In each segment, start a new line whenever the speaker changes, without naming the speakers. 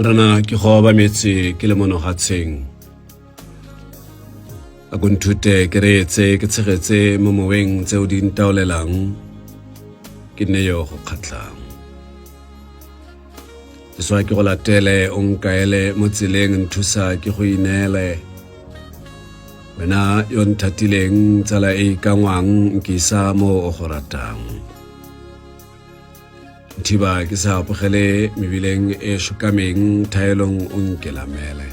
Rana ke go ba metsi ke le mono hatseng a gunthute ke retse ke tshegetse mo moweng tse o di ntaolelang ke ne yo go khatlang tswa ke go latele o nkaele mo tseleng nthusa ke go inele wena yo nthatileng tsala e kangwang ke sa mo o go ratang thiba ke sa bogele mebileng e shukameng thaelong o nkelamele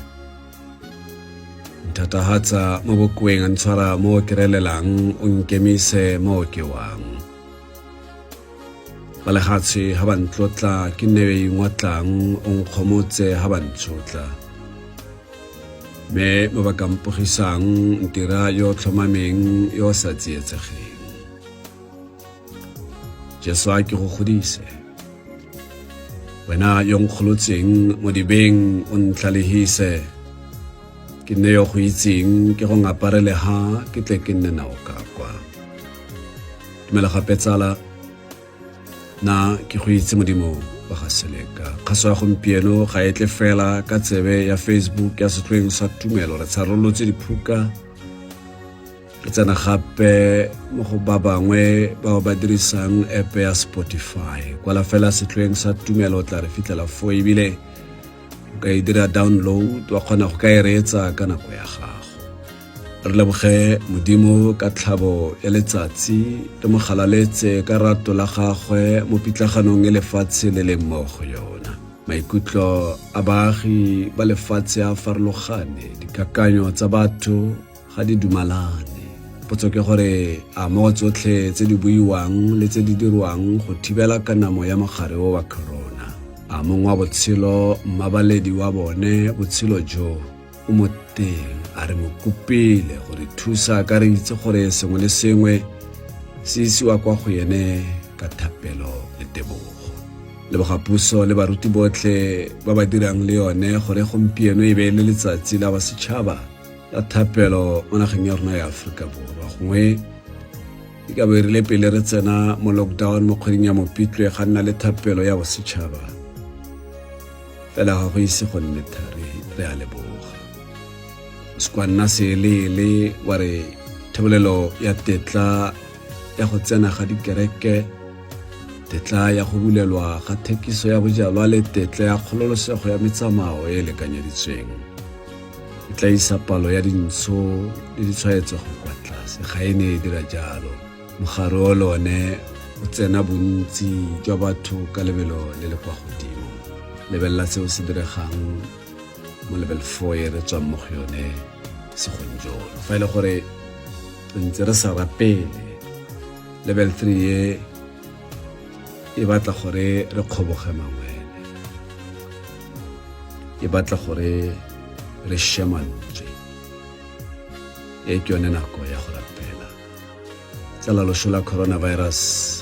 ntata hatsa mo bokweng ntshwara mo kerelelang o nkemise mo ke wang bale hatsi ha bantlotla ke nebe ingwatlang o nkgomotse ha bantshotla me mo ba kampogisang ntira yo tlhomameng yo sa tsietsegeng Jeswa ke go godise wena yo nkgolotseng mo dibeng o ntlalehise ke ne yo go itseng ke go ngaparele ha ke tle ke nne nao ka kwa dumela gape tsala na ke go itse modimo wa ga seleka kgaso ya gompieno ga e tle fela ka tsebe ya Facebook ya setlhoeng sa tumelo re tsharolotse diphuka re tsena gape mo go ba bangwe bao ba dirisang app ya Spotify kwala fela setlhoeng sa tumelo tla re fitlela fo ebile o ka e dira download wa kgona go ka e reetsa ka nako ya gago re leboge modimo ka tlhabo ya letsatsi le mogalaletse ka rato la gagwe mo pitlaganong e lefatshe le leng mo go yona maikutlo a baagi ba lefatshe a farologane dikakanyo tsa batho ga di dumalane potso ke gore a mo tsotlhe tse di buiwang le tse di dirwang go thibela kanamo ya mogare wa corona a mongwe wa botshelo mmabaledi wa bone botshelo jo o mo teng a re mo kopile gore thusa ka re itse gore sengwe le sengwe se isiwa kwa go yene ka thapelo le tebogo leboga puso le baruti botlhe ba ba dirang le yone gore gompieno e be le letsatsi la basetšhaba la thapelo mo nageng ya rona ya Aforika Borwa gongwe e ka berile pele re tsena mo lockdown mo kgweding ya Mopitlwe ga nna le thapelo ya bosetšhaba fela ga go ise go nne thari re a leboga skwanna se le wa re thebolelo ya tetla ya go tsena ga dikereke tetla ya go bulelwa ga thekiso ya bojalwa le tetla ya kgololosego ya metsamao e lekanyeditsweng tla isa palo ya dintsho le ditshwaetso go kwa tlase ga e ne e dira jalo mogare o lone o tsena bontsi jwa batho ka lebelo le le kwa godimo lebella seo se diregang mo level 4 re tswang mo go yone segonjolo fa ile gore ntse re sa rapele level 3 e batla gore re kgoboge mangwele e batla gore re shemantswe e ke yone nako ya go rapela tsala lo shola coronavirus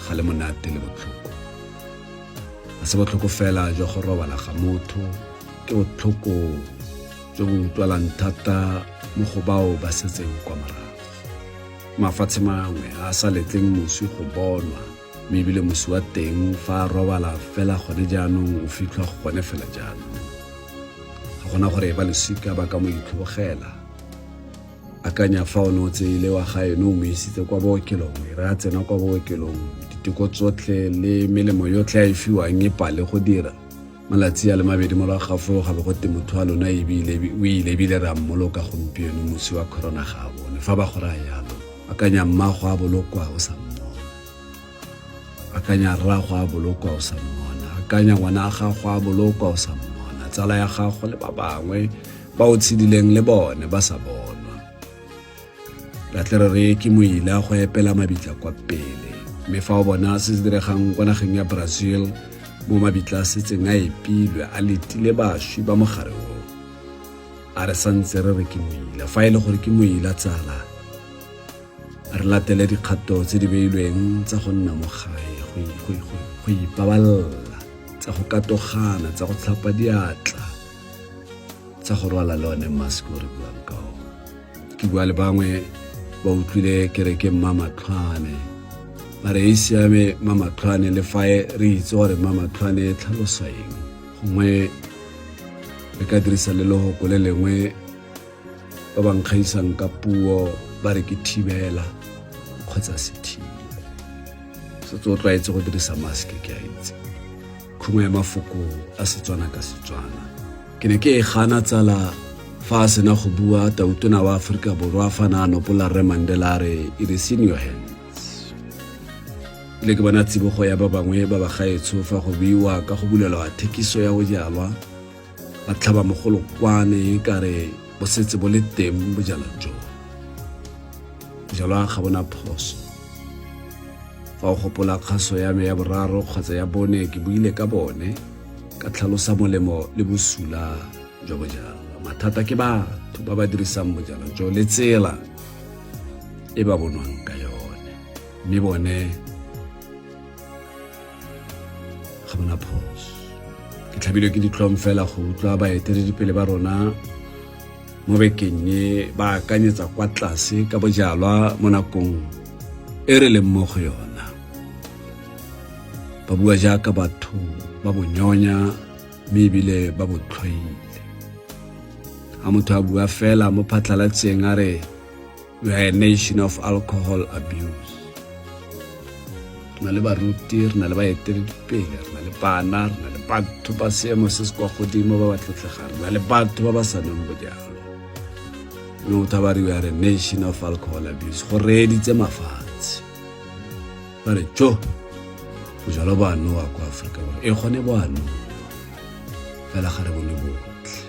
ga le monate le botlhoko a se botlhoko fela jo go robala ga motho ke botlhoko jo bo utlwalang thata mo go bao ba setseng kwa morago mafatshe mangwe a sa letleng moswi go bonwa mme ebile moswi wa teng fa a robala fela gone jaanong o fitlhwa gone fela jaanong gona gore ba lesika ba ka mo itlhobogela akanya fa o no tseile wa gae no mo isitse kwa bookelong re a tsena kwa bookelong diteko tsotlhe le melemo yotlhe a e fiwang e pale go dira malatsi a le mabedi mo la gafo ga go te motho a lona ebile ra mmoloka gompieno mosi wa corona ga bone fa ba go ra yalo akanya mmago a bolokwa o sa mmona akanya rrago a bolokwa o sa mmona akanya ngwana a gago a bolokwa o sa mmona tsala ya gago le ba bangwe ba o tshidileng le bone ba sa bonwa la tle re ke moile a go epela mabitla kwa pele mme fa o bona se diregang kwa nageng ya Brazil mo mabitla a setseng a epilwe a letile bašwi ba mogare o a re santse re ke moila fa ile gore ke moila tsala re latele dikgato tse di beilweng tsa go nna mo gae go ipaballa tsa go katogana tsa go tlhapa diatla tsa go rwala le one mask o re buang ka o ke bua le bangwe ba utlwile ke re ke Mamatlhwane ba re isiame Mamatlhwane le fa re itse gore Mamatlhwane e tlhalosa eng gongwe re ka dirisa le lehoko le lengwe ba bang kgaisang ka puo ba re ke thibela kgotsa sethibe se tlo tlwaetse go dirisa mask ke a itse khumo ya mafoko a Setswana ka Setswana ke ne ke e gana tsala fa a sena go bua tautona wa Aforika Borwa fa na nopola Re Mandela re it is in your hands le ke bona tsibogo ya ba bangwe ba ba gaetso fa go buiwa ka go bulelwa thekiso ya bojalwa ba tlhaba mogolo kwane ka re bo setse bo le teng bojalwa jo bojalwa ga bona phoso fa o gopola kgaso ya me ya boraro kgotsa ya bone ke buile ka bone ka tlhalosa molemo le bosula jo bojalwa mathata ke batho ba ba dirisang bojalwa jo le tsela e ba bonwang ka yone mme bone ga bona phoso ke tlhabilwe ke ditlhong fela go utlwa baeteledipele ba rona mo bekeng e ba akanyetsa kwa tlase ka bojalwa mo nakong e re leng mo go yona ba bua jaaka batho ba bonyonya mme ebile ba botlhoile ha motho a bua fela mo phatlalatseng a re we are a nation of alcohol abuse na le baruti re na le baeteledipele re na le bana re na le batho ba seemo se se kwa godimo ba ba tlotlegang re na le batho ba ba sa nweng bojalwa no tabari we are a nation of alcohol abuse go reditse mafatshe ba re jo bojalwa ba nowa kwa Aforika Borwa e gone bo ano fela ga re bone botlhe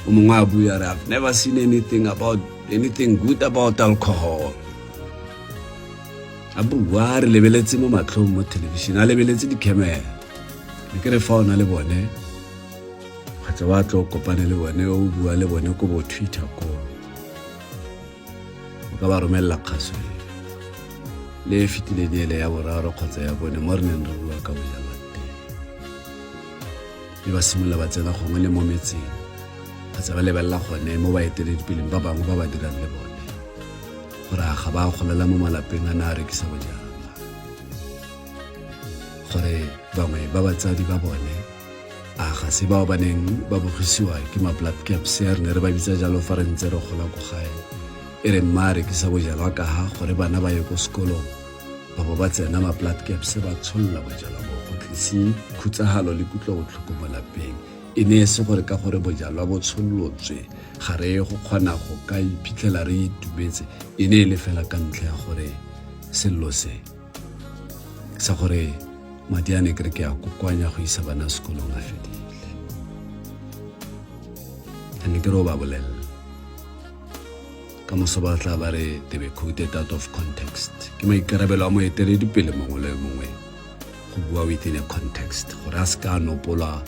o mongwe a bua re I've never seen anything good about alcohol a bua re lebeletse mo matlhong mo television a lebeletse di-camera le ke re fa ona le bone kgotsa ba tlo kopane le bone o bua le bone ko bo Twitter ko o ka ba romella kgaso le fitile le ya boraro kgotsa ya bone mo re neng re bua ka bojalwa teng ba simolola ba tsena gongwe le mo metseng kgotsa ba lebella gone mo baeteledipeleng ba bangwe ba ba dirang le bone gore ga ba golela mo malapeng a na a rekisa bojalwa gore bangwe ba batsadi ba bone a ga se bao ba neng ba bogisiwa ke ma-blood caps ya re ne re ba bitsa jalo fa re ntse re gola ko gae e re mma a rekisa bojalwa ka ha gore bana ba ye ko sekolong ba bo ba tsena ma-blood caps ba tsholla bojalwa bo go tlise khutsagalo le kutlobotlhoko mo lapeng e ne se gore ka gore bojalwa bo tshollotswe ga re go kgona go ka iphitlhela re itumetse e ne le fela ka ntlha ya gore sello se sa gore madi a ne ke re ke a kokoanya go isa bana sekolong a fedile a ne ke re o ba bolelela ka moso ba tla ba re they were quoted out of context ke maikarabelo a moeteledipele mongwe le mongwe go bua within a context gore a se ka nopola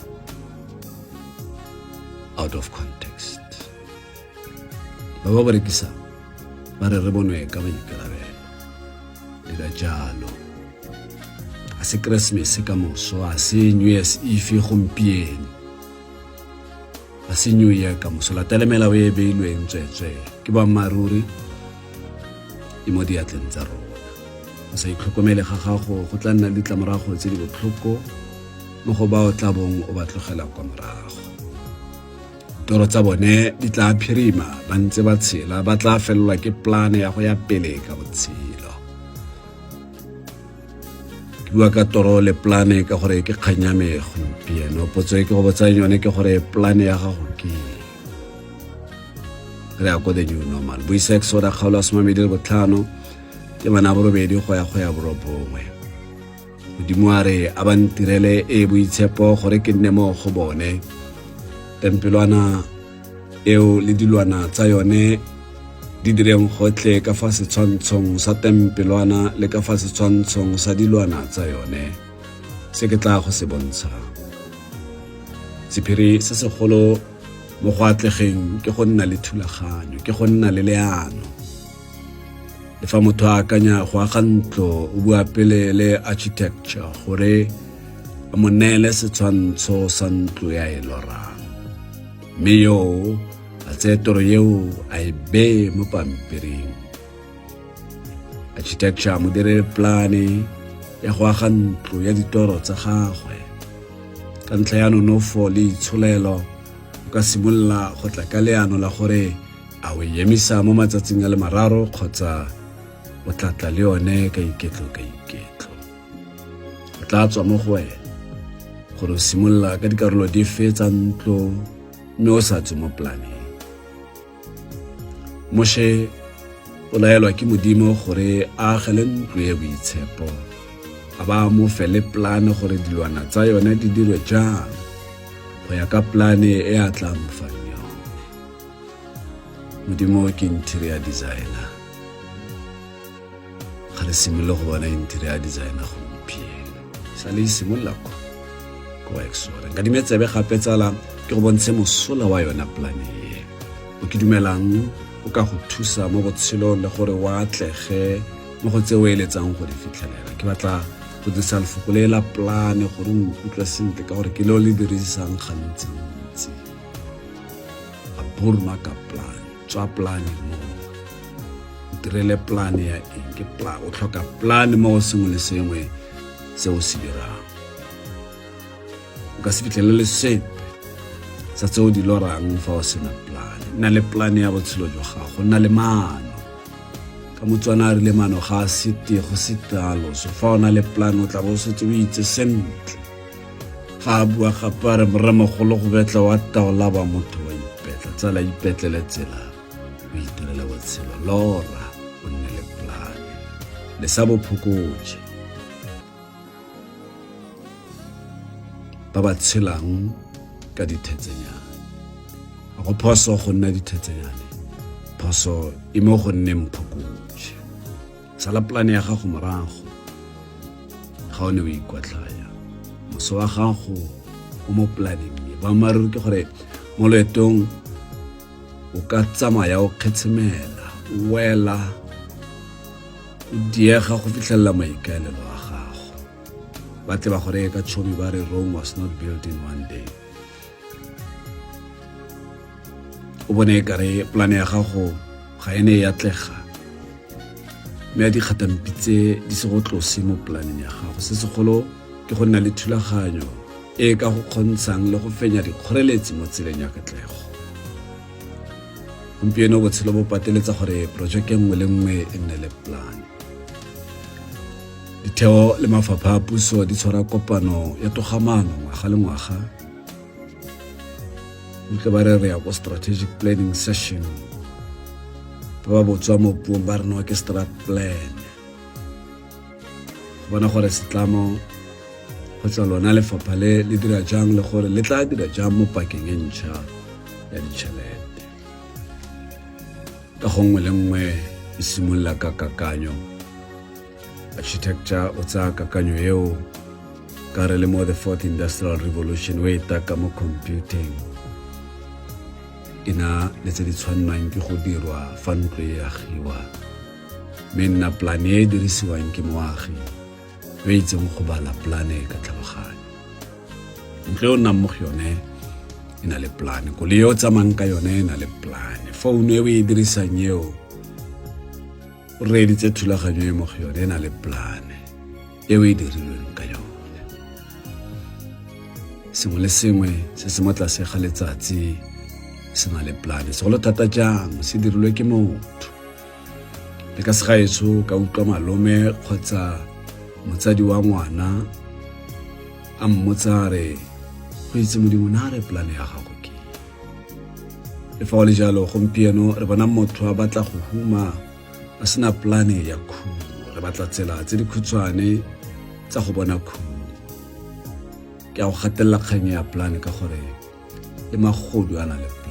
out of context ba ba berekisa ba re bonwe ka maikarabelo le jalo a se Christmas ka moso a se New Year's Eve gompieno a se New Year ka moso la telemela we beilweng tswetswe ke ba maruri e mo diatleng tsa rona a sa itlhokomele ga gago go tla nna ditlamorago tse di botlhoko mo go ba o tlabong o ba tlogela kwa morago toro tsa bone di tla phirima ba ntse ba tshela ba tla felelwa ke plane ya go ya pele ka botshelo ke bua ka toro le plane ka gore ke kganyame gompieno potso e ke go botsa yone ke gore plane ya gago ke re a go the new normal buisa Exoda kgaolo a 25 ke bana borobedi go ya borobongwe modimo a re a ba ntirele e boitshepo gore ke nne mo go bone tempelwana eo le dilwana tsa yone di direng gotlhe ka fa setshwantshong sa tempelwana le ka fa setshwantshong sa dilwana tsa yone se ke tla go se bontsha sephiri se segolo mo go atlegeng ke go nna le thulaganyo, ke go nna le leano. Le fa motho a akanya go aga ntlo o bua pele le architecture gore a mo neele setshwantsho sa ntlo ya e lorang, mme yo a tseye toro eo a e beye mo pampiring. Architecture mo direle plane ya go aga ntlo ya ditoro tsa gagwe. Ka ntlha ya nonofo le itsholelo o ka simolola go tla ka leano la gore a o emisa mo matsatsing a le mararo kgotsa o tla tla le yone ka iketlo. O tla tswa mo go wena gore o simolola ka dikarolo dife tsa ntlo mme o sa tswe mo planeng. Moshe o laelwa ke Modimo gore a agele ntlo ya boitshepo, a ba mo fele plane gore dilwana tsa yone di dirwe jang go ya ka plane e a tla mo fang yone. Modimo ke interior designer. Ga re simolola go bona interior designer gompieno sa le simolola ko exora nka dimetsebe gape tsala ke go bontshe mosola wa yona plane e o ke dumelang o ka go thusa mo botshelong le gore wa atlege mo go tse o eletsang go di fitlhelela. Ke batla go dirisa lefoko le la plane gore o utlwe sentle ka gore ke leo le dirisang gantsi. A burma ka plane, tswa plane mo direle plane ya eng ke plan. O tlhoka plane mo sengwe le sengwe se o se dirang. O ka se fitlhelele sepe sa tse o di lorang fa o sena plane. Nna le plane ya botshelo jwa gago, nna le maano. Ka Motswana re le maano ga a sete go setalo. So fa o na le plane o tla bo setse o itse sentle. Ga a bua gape a re moremogolo go betla wa taola ba motho wa ipetla. Tsala ipetlele tsela o itirela botshelo. Lora o nne le plane le sa bophokotse ba ba tshelang ka dithetsenyana. A go phoso go nna dithetsenyane, phoso e mo go nneng phokotse. Sala plane ya gago morago ga o ne o ikwatlhaya. Moso wa gago o mo planeng e boammaaruri ke gore mo loetong o ka tsamaya o kgetsemela, o wela, o diega go fitlhelela maikaelelo a gago. Ba tle ba gore ka tshomi ba re Rome was not built in one day. O bone kare plane ya gago ga ene ya tlega, mme di kgatampitse di se go tlose mo planeng ya gago. Se segolo ke go nna le thulaganyo e ka go kgontshang le go fenya dikgoreletsi mo tseleng ya katlego. Gompieno botshelo bo pateletsa gore projeke nngwe le nngwe e nne le plane. Ditheo le mafapha a puso di tshwara kopano ya togamano ngwaga le ngwaga. Ntse ba re ya go strategic planning session. Ba botswa mo puong ba re no ke strat plan. Go bona gore setlamo go tswa lona lefapha le dira jang le gore le tla dira jang mo pakeng e ntšha ya ditšhelete. Ka gongwe le nngwe e simolola ka kakanyo. Architecture o tsaya kakanyo eo ka re le mo the fourth industrial revolution o e taka mo computing. Ina le tse di tshwannwang ke go dirwa fa ntlo e agiwa, mme nna plane e dirisiwang ke moagi o itseng go bala plane ka tlhaloganyo. Ntlo o nnang mo go yone e na le plane, koloi e o tsamayang ka yone e na le plane, founu e o e dirisang eo o reeditse thulaganyo e mo go yone e na le plane e o e dirilweng ka yone. Sengwe le sengwe se se mo tlase ga letsatsi se na le plane. Segolo thata jang se dirilwe ke motho. Le ka segaetso ka utlwa malome kgotsa motsadi wa ngwana a mmotsa re go itse Modimo na re plane ya gago ke. Le fa o le jalo gompieno re bona motho a batla go huma a sena plane ya khumo. Re batla tsela tse di khutshwane tsa go bona khumo. Ke a go gatelela kgang ya plane ka gore le magodu a na le plane.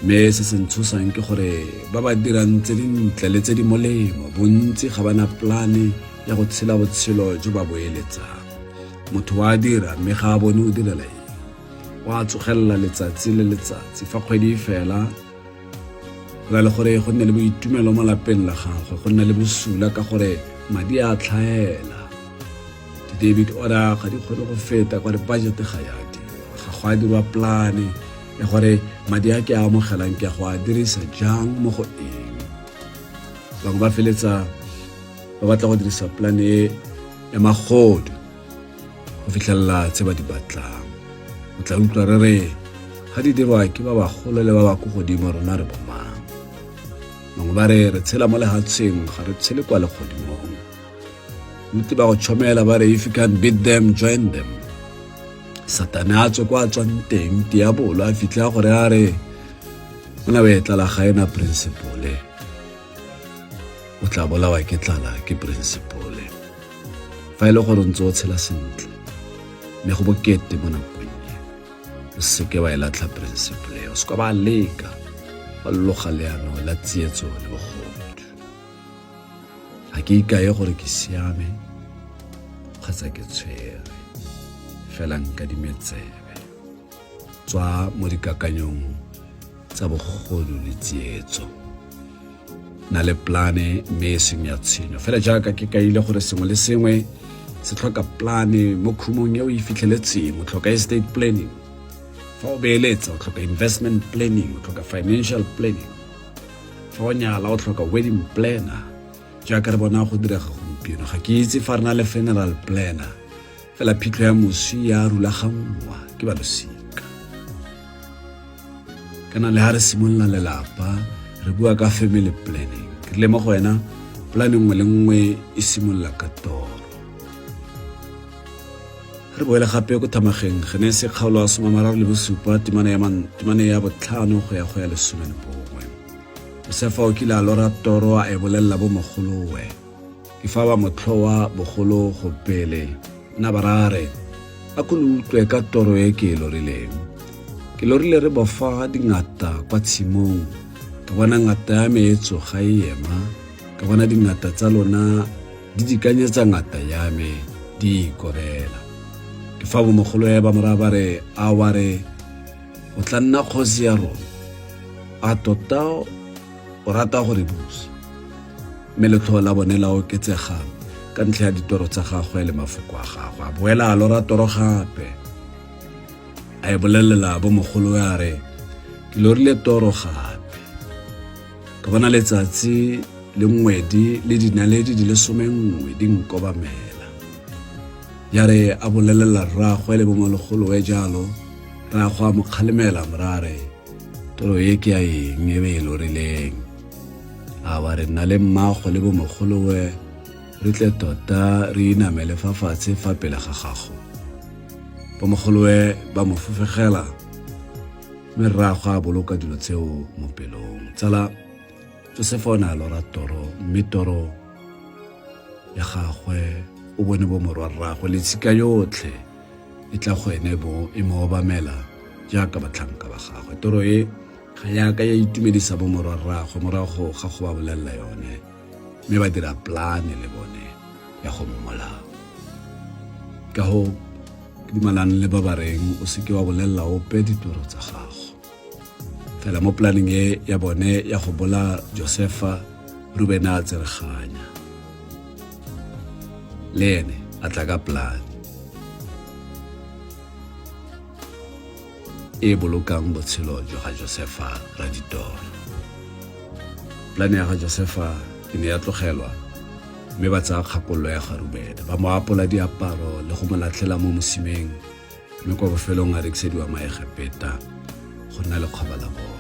Mme se se ntshosang ke gore ba ba dirang tse dintle le tse di molemo bontsi ga bana plane ya go tshela botshelo jo ba boeletsang. Motho wa dira mme ga a bone o direla eng. wa tsogella letsatsi le letsatsi fa kgwedi fela go le gore go nne le boitumelo mo lapeng la gagwe go nne le bosula ka gore madi a tlhaela di-debit order ga di kgone go feta gore budget ga ya di ga go a dirwa plane ya gore madi a ke a amogelang ke a go a dirisa jang mo go eng bangwe ba feletsa ba batla go dirisa plane ya magodu go fitlhelela tse ba di batlang o tla utlwa re re ga di dirwa ke ba bagolo le ba ba ko godimo rona re bomang bangwe ba re tshela mo lehatsheng ga re tshele kwa legodimong ntse ba go tshomela ba re if you can beat them join them satana a tswe kwa tswang teng diabolo a fitlha gore a re ona be tlala ga ena principle o tla bolawa ke tlala ke principle fa ile gore ntse o tshela sentle mme go bokete mo nakong o seke wa elatlha principle o ska ba leka ba loga leano la tsietso le bogodu ga ke ikae gore ke siame kgotsa ke tshwere fela nka dimetsebe tswa mo dikakanyong tsa bogodu le tsietso na le plane mme seng ya tshenyo fela jaaka ke kaile gore sengwe le sengwe se tlhoka plane mo khumong e o e fitlheletseng o tlhoka estate planning fa o beeletsa o tlhoka investment planning o tlhoka financial planning fa o nyala o tlhoka wedding planner jaaka re bona go direga gompieno ga ke itse fa re na le funeral planner fela phitlho ya moswi ya rulagangwa ke balosika kana le ha re simolola lelapa re bua ka family planning ke le mo go wena planning nngwe le nngwe e simolola ka toro re boela gape go thamageng Genese kgaolo ya 37 temane ya botlhano go ya 11 Josefa o kile a lora toro a e bolella bo mogolowe ke fa ba motlhowa bogolo go pele na barare a kone utlwe ka toro e ke lorileng ke lorile re bofa dingata kwa tshimong ka bona ngata ya meetso ga ema ka bona dingata tsa lona di dikanyetsa ngata ya me di ikobela ke fa bo mogolo ya ba moraba re a ware o tla nna kgosi ya rona a tota o rata gore busa meletlo la bone la oketsega ka ntlha ya ditoro tsa gagwe le mafoko a gagwe a boela a lora toro gape a e bolelela bo mogolo ya re ke lorile toro gape ka bona letsatsi le ngwedi le dinaledi di le 11 di nkobamela ya re a bolelela rragwe le bo mologolo we jalo ra go a mokgalemela morare toro ye ke a eng e be e lorileng a ba re nna le mmago le bo mogolo we re tle tota re inamele fa fatshe fa pele ga gago bo mogolo we ba mo fufegela mme rragwe a boloka dilo tseo mo pelong tsala Josefa o ne a lora toro mme toro ya gagwe o bone bo morwa rragwe le tshika yotlhe e tla go ene bo e mo obamela jaaka batlhanka ba gagwe toro e ga yaka ya itumedisa bo morwa rragwe morago ga go ba bolelela yone mme ba dira plane le bone ya go mmolao ka go ke dumalane le ba ba reng o seke wa bolelela ope ditoro tsa gago fela mo planning e ya bone ya go bola Josefa Ruben a tsereganya le ene a tla ka plan e bolokang botshelo jwa ga Josefa ra ditoro plan ya ga Josefa e ne ya tlogelwa mme ba tsa kgakollo ya ga Ruben ba mo apola diaparo le go molatlela mo mosimeng mme kwa bofelong a rekisediwa maegepeta go nna le kgoba la bone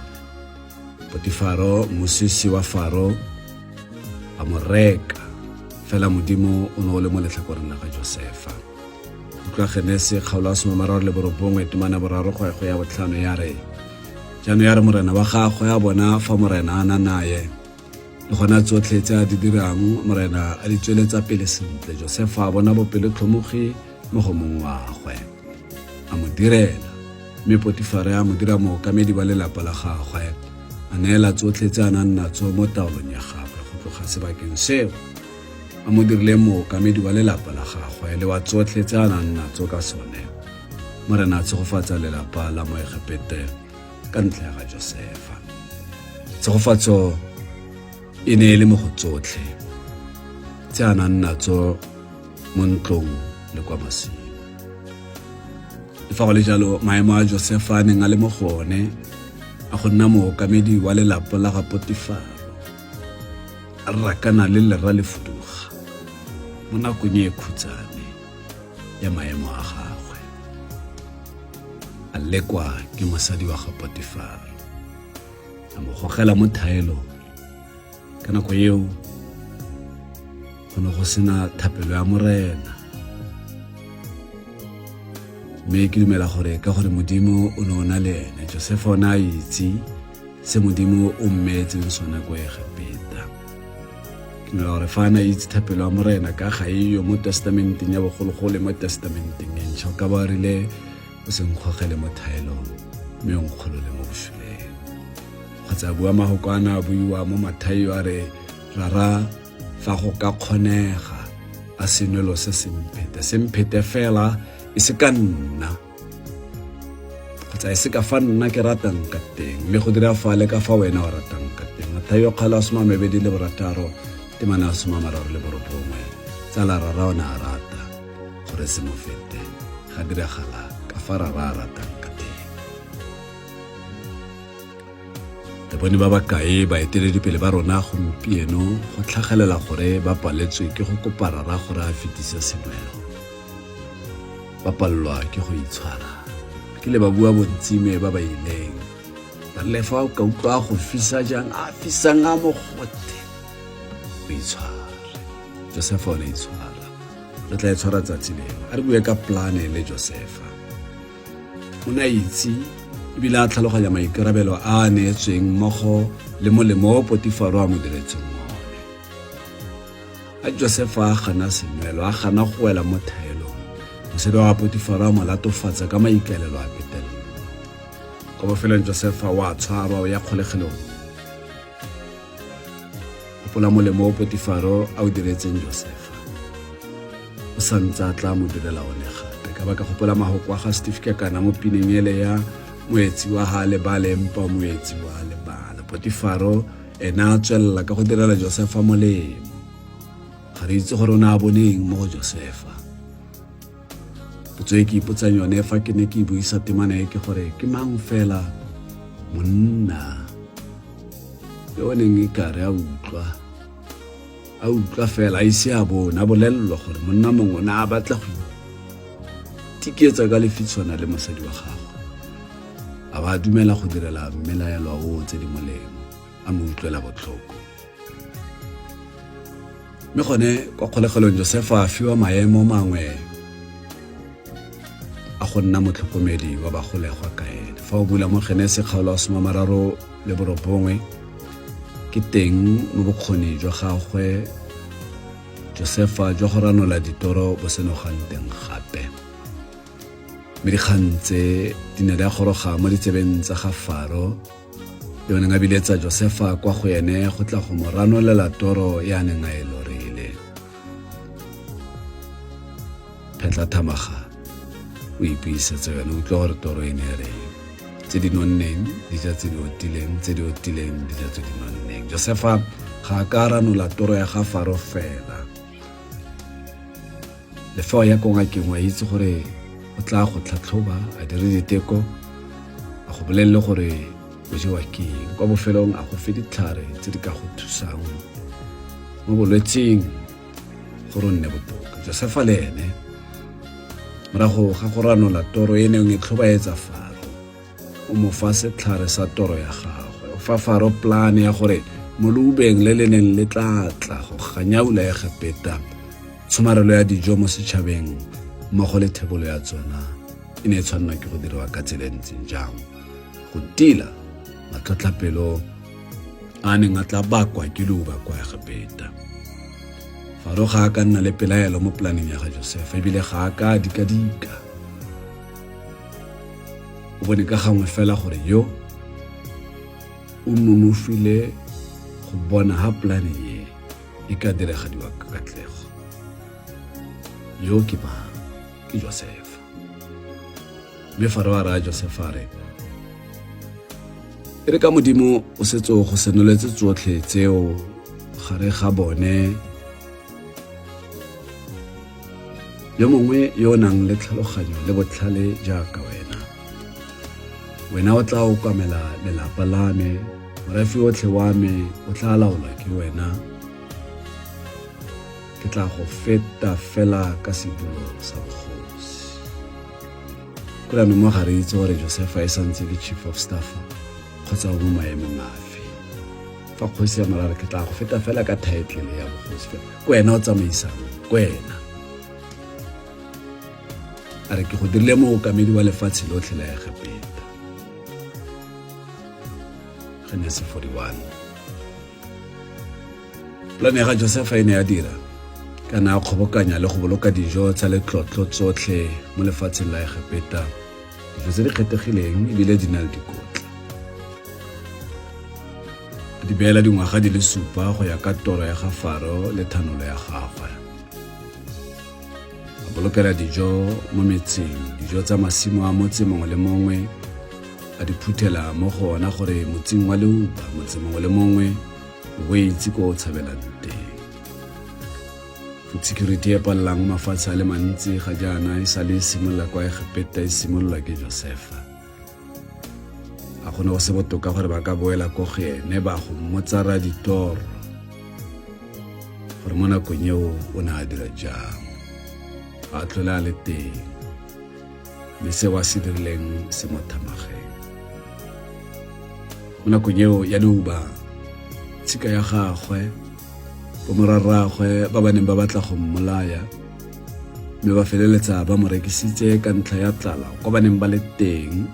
Potifaro mosisi wa Faro a mo reka fela modimo o no le mo letlhakoreng la ga Josefa utlwa Genese kgaolo ya 39 temana boraro go ya botlhano ya re jaanong ya re morena wa gagwe ya bona fa morena a na naye le gona tsotlhe tse a di dirang morena a di tsweletsa pele sentle Josefa a bona bopelo tlhomogi mo go mong wa gagwe a mo direla mme Potifaro ya mo dira mookamedi ba lelapa la gagwe a neela tsotlhe tse a nang natso mo taolong ya gagwe go tloga sebakeng seo a mo dirile mookamedi wa lelapa la gagwe le wa tsotlhe tse a nang natso ka sone mo re na tshegofatsa lelapa la Moegepete ka ntlha ya ga Josefa. Tshegofatso e ne e le mo go tsotlhe tse a nang natso mo ntlong le kwa masimo. Le fa go le jalo, maemo a Josefa a neng a le mo gone a go nna mookamedi wa lelapa la ga Potifara a rakana le lera le fuduga mo nakong e khutsane ya maemo a gagwe. A lekwa ke mosadi wa ga Potifara, a mo gogela mo thaelong. Ka nako eo go ne go sena thapelo ya morena, mme ke dumela gore ka gore Modimo o ne o na le ene, Josefa o ne a itse se Modimo o mmetseng sona ko Egepeta. Ke dumela gore fa a na itse thapelo ya morena ka ga eyo mo testamenteng ya bogologolo mo testamenteng e ntšha, o ka ba rile o se nkgogele mo thaelong mme o nkgolole mo bošweleng. Kgotsa bua mahokwana a buiwa mo Mathayo a re, rara fa go ka kgonega a senwelo se semphete fela e se ka nna, kgotsa e se ka fa nna ke ratang ka teng, mme go dira fale ka fa wena o ratang ka teng. Mathayo 26:30 temana 39. Tsala rara o ne a rata gore se mo fete, ga diragala ka fa rara a ratang ka teng. Le bone ba bakae baeteledipele ba rona gompieno go tlhagelela gore ba paletswe ke go kopa rara gore a fetise senwelo, ba palelwa ke go itshwara. Ke le ba bua bontsime ba ba ileng ba le fa o ka utlwa go fisa jang a fisang a mogote o itshwara. Josefa o ne itshwara, re tla itshwara tsatsi leo. A re bue ka plane le Josefa. O ne a itse ebile a tlhaloganya maikarabelo a neetsweng mmogo le molemo o Potifara a mo diretseng one. A Josefa a gana senwelo, a gana go wela mo thaelong, mosadi wa Potifara a mo latofatsa ka maikaelelo a petelelo. Kwa bofelong Josefa wa tshwarwa o ya kgolegelong. Gopola molemo o Potifara a o diretseng Josefa, o santse a tla mo direla one gape, ka baka gopola mahoko a ga Steve kana mo pineng ele ya moetsi wa ha lebale mpa moetsi wa lebala. Potifara ena a tswelela ka go direla Josefa molemo. Ga re itse gore o ne a boneng mo go Josefa. Potso e ke ipotsang yone fa ke ne ke buisa temana e ke gore ke mang fela monna yo neng e kare a utlwa fela a ise a bona bolelelo gore monna mongwe na a batla go tiketsa ka lefitshwana le mosadi wa gagwe, a ba dumela go direla mmelaelo o tse di molemo, a mo utlwela botlhoko. Mme gone kwa kgolegelong Josefa a fiwa maemo mangwe a go nna motlhokomedi wa bagolegwa kae. Fa o bula mo Genese 39 ke teng mo bokgoni jwa gagwe Josefa jwa go ranola ditoro bo senogang teng gape. Mme dikgang tse di ne di a goroga mo ditsebeng tsa ga Faro, yo neng a biletsa Josefa kwa go ene go tla go mo ranolela toro ya neng a e lorile. Phetla thamaga o ipuisetse yone, utlwa gore toro e ne e reng. Tse di nonneng di ja tse di otileng, tse di otileng di ja tse di nonneng. Josefa ga a ka ranola toro ya ga Faro fela, le fa ya ko ngakeng wa itse gore o tla go tlhatlhoba, a dire diteko, a go bolelele gore o jewa ke eng. Kwa bofelong a go fe ditlhare tse di ka go thusang mo bolwetseng gore o nne botoka. Josefa le ene morago ga go ranola toro e neng e tlhobaetsa Faro, o mo fa setlhare sa toro ya gagwe. O fa Faro plane ya gore mo loubeng le le neng le tla go ganyaula Egepeta, tshomarelo ya dijo mo setšhabeng mmogo le thebolo ya tsona e ne e tshwanelwa ke go diriwa ka tsela e ntseng jang, go tila matlhotlhapelo a neng a tla bakwa ke leuba kwa Egepeta. Faro ga a ka nna le pelaelo mo planeng ya ga Josefa, ebile ga a ka dika-dika. O bone ka gangwe fela gore yo o nonofile go bona ha plane e ka diragadiwa ka katlego. Yo ke mang? Ke Josefa. mme Faro a re a Josefa a re e re ka Modimo o setse go senoletse tsotlhe tseo gare ga bone yo mongwe yo o nang le tlhaloganyo le botlhale jaaka wena o tla okamela lelapa la me, morafe otlhe wa me o tla laolwa ke wena, ke tla go feta fela ka sedulo sa bogosi. Ko la mo gare itse gore Josefa e santse le chief of staff kgotsa o mo maemong afe. Fa kgosi ya morara ke tla go feta fela ka title ya bogosi fela. Ko wena o tsamaisang, ko wena. A re ke go dirile mookamedi wa lefatshe lotlhe la Egepeta. Genesis 41. Plane ya Josefa e ne ya dira kana a kgobokanya le go boloka dijo tsa letlotlo tsotlhe mo lefatsheng la Egepeta, dijo tse di kgethegileng ebile di na le dikotla. Di beela dingwaga di le 7 go ya ka toro ya ga Faro le thanolo ya gagwe. A bolokela dijo mo metseng, dijo tsa masimo a motse mongwe le mongwe a di phuthela mo go ona gore motseng wa leuba motse mongwe le mongwe o itse ko o tshabelang teng. Food security e palelang mafatshe a le mantsi ga jaana e sa le simolola kwa Egepeta e simolola ke Josefa. A gone go se botoka gore ba ka boela ko go ene ba go mmotsara ditoro gore mo nakong eo o ne a dira jang, a tlhole a le teng, mme se wa se dirileng se mo thamageng. Mo nakong eo ya leuba tshika ya gagwe bo morarragwe ba ba neng ba batla go mmolaya, mme ba feleletsa ba mo rekisitse ka ntlha ya tlala kwa ba neng ba le teng.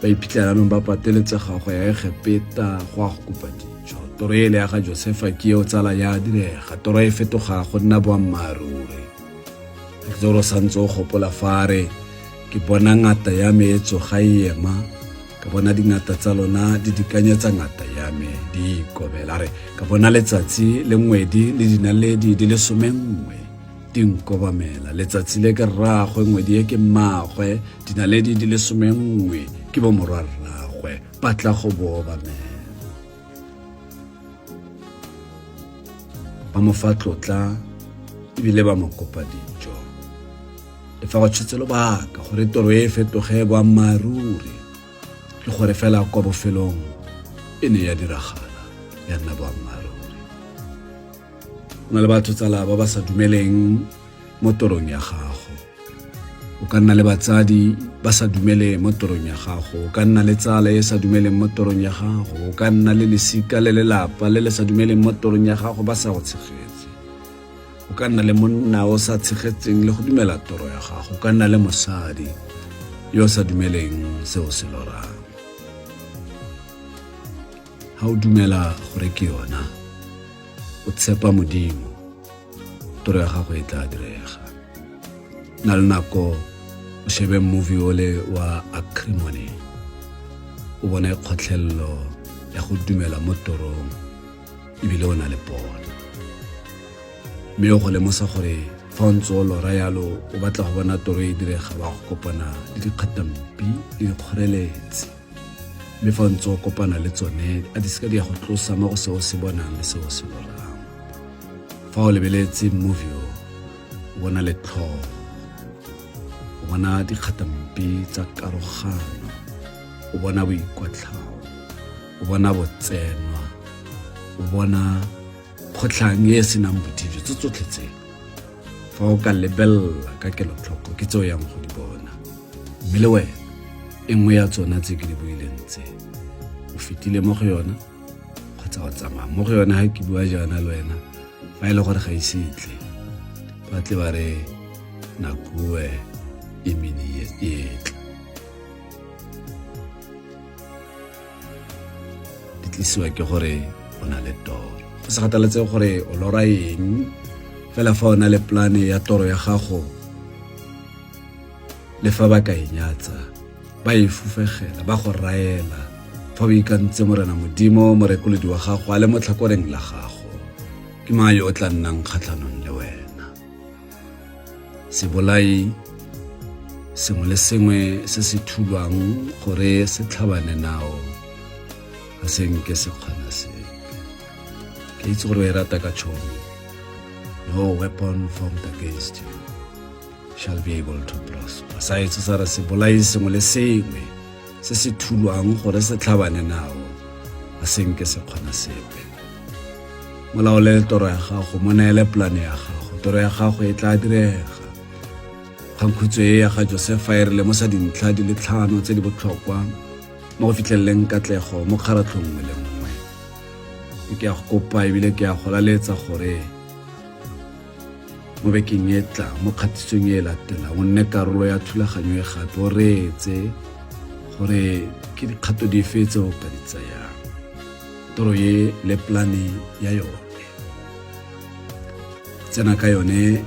Ba iphitlhelanong ba pateletse gagwe ya Egepeta go a go kopa dijo. Toro ele ya ga Josefa ke eo tsala ya direga, toro e fetoga go nna boammaaruri. Ke tsoro santse o gopola fare ke bona ngata ya me e tsoga e ema, ka bona dingata tsa lona di dikanyetsa ngata ya me di ikobela. Re ka bona letsatsi le ngwedi le dinaledi di le 11 di nkobamela, letsatsi le ke rragwe, ngwedi e ke mmagwe, dinaledi di le 11 ke bo morwarragwe ba tla go bobamela. Ba mo fa tlotla ebile ba mo kopa dijo. Le fa go tshetse lobaka gore toro e fetoge boammaaruri le gore fela kwa bofelong e ne ya diragala ya nna boammaaruri. Go na le batho tsala ba ba sa dumeleng mo torong ya gago. O ka nna le batsadi ba sa dumele mo torong ya gago, o ka nna le tsala e sa dumeleng mo torong ya gago, o ka nna le lesika le lelapa le le sa dumeleng mo torong ya gago ba sa go tshegetse, o ka nna le monna o sa tshegetseng le go dumela toro ya gago, o ka nna le mosadi yo sa dumeleng seo se lorang. Ha o dumela gore ke yona, o tshepa Modimo, toro ya gago e tla direga. Na le nako o shebe movie ole wa Acrimony, o bona kgotlhelelo ya go dumela mo torong ebile o na le pono, mme o go lemosa gore fa o ntse o lora yalo o batla go bona toro e direga ba go kopana le dikgatampi le dikgoreletsi, mme fa o ntse o kopana le tsone a di seka di ya go tlosa mo go seo se bonang le seo se lorang. Fa o lebeletse movie o bona le tlhogo, o bona dikgatampi tsa karogano, o bona boikwatlhao, o bona botsenwa, o bona kgotlhang e senang bodidi tse tsotlhe tse. Fa o ka lebella ka kelotlhoko ke tseo yang go di bona, mme le wena e nngwe ya tsona tse ke di buileng tse o fetile mo go yona kgotsa o tsamaya mo go yona. Ha ke bua jaana le wena fa e le gore ga isetle ba tle ba re nakue emini yetla di tlisiwa ke gore o na le toro. Go se kgathaletse gore o lora eng, fela fa o na le plane ya toro ya gago, le fa ba ka inyatsa ba e fufegela ba go raela fa o ikantse Morena Modimo morekoledi wa gago a le mo tlhakoreng la gago, ke mang yo o tla nnang kgatlhanong le wena? Sebolai sengwe le sengwe se se thulwang gore se tlhabane nao ga se nke se kgona sepe. Ke itse gore o e rata ka tšhomi. No weapon formed against you shall be able to prosper. Sa etso sa re se bolai sengwe le sengwe se se thulwang gore se tlhabane nao ga se nke se kgona sepe. Molaole toro ya gago, mo neele polane ya gago, toro ya gago e tla direga. Kgangkhutso e ya ga Josefa e re lemosa dintlha di le 5 tse di botlhokwa mo go fitlheleleng katlego mo kgaratlhong nngwe le nngwe. Ke a go kopa ebile ke a go laletsa gore mo bekeng e tlang, mo kgatisong e latelang, o nne karolo ya thulaganyo e gape, o reetse gore ke dikgato dife tse o ka di tsayang. Toro ye le plane ya yone tsena ka yone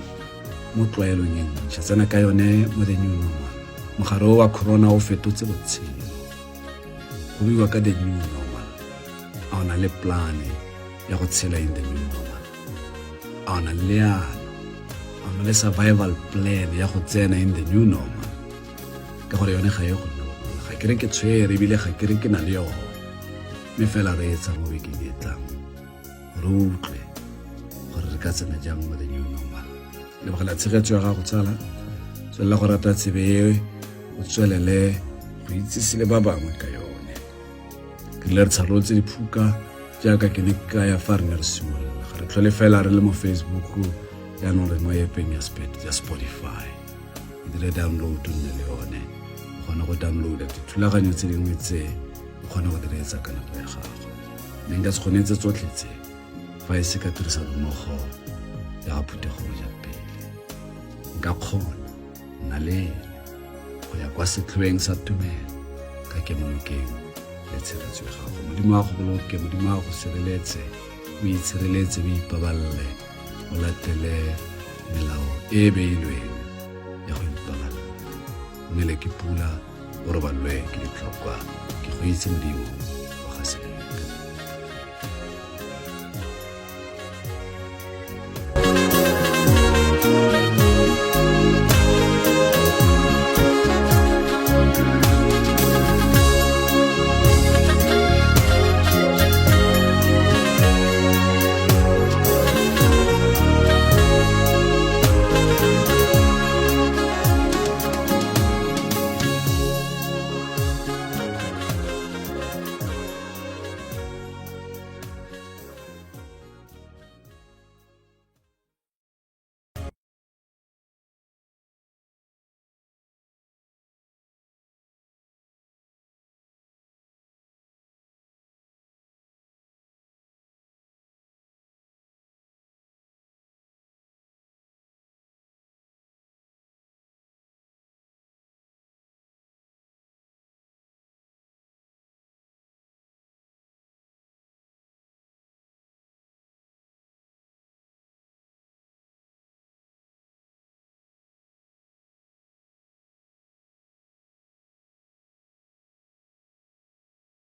mo tlwaelong e ntšha, tsena ka yone mo the new normal. Mogare wa corona o fetotse botshelo, go buiwa ka the new normal. A o na le plane ya go tshela in the new normal? A o na le leano, a o na le survival plan ya go tsena in the new normal? Ka gore yone ga e go normal, ga ke re ke tshwere ebile ga ke re ke na le yone, mme fela re etsa mo bekeng e tlang gore o utlwe gore re ka tsena jang mo the new normal. Lebogela tshegetso ya gago tsala, tswelela go rata tsebe e, o tswelele go itsise le ba bangwe ka yone. Ke le re tsharolotse diphuka jaaka ke ne ka ya fa re ne re simolola. Ga re tlhole fela re le mo Facebook, yaanong re mo epeng ya Spotify. E dire download o nne le yone, o kgona go downloada dithulaganyo tse dingwe tse o kgona go direetsa ka nako ya gago. Mme nka se kgone tse tsotlhe tse fa e se ka tirisano mmogo ya ga Phuthegong ja pele. Nka kgona nna le go ya kwa setlhoeng sa tumelo ka kemonokeng le tshegetso ya gago. Modimo a go boloke, Modimo a go sireletse, o itshireletse, o ipabalele, o latele melao e beilweng ya go ipabalela. O nele ke pula, o robalwe ke ditlhokwa, ke go itse Modimo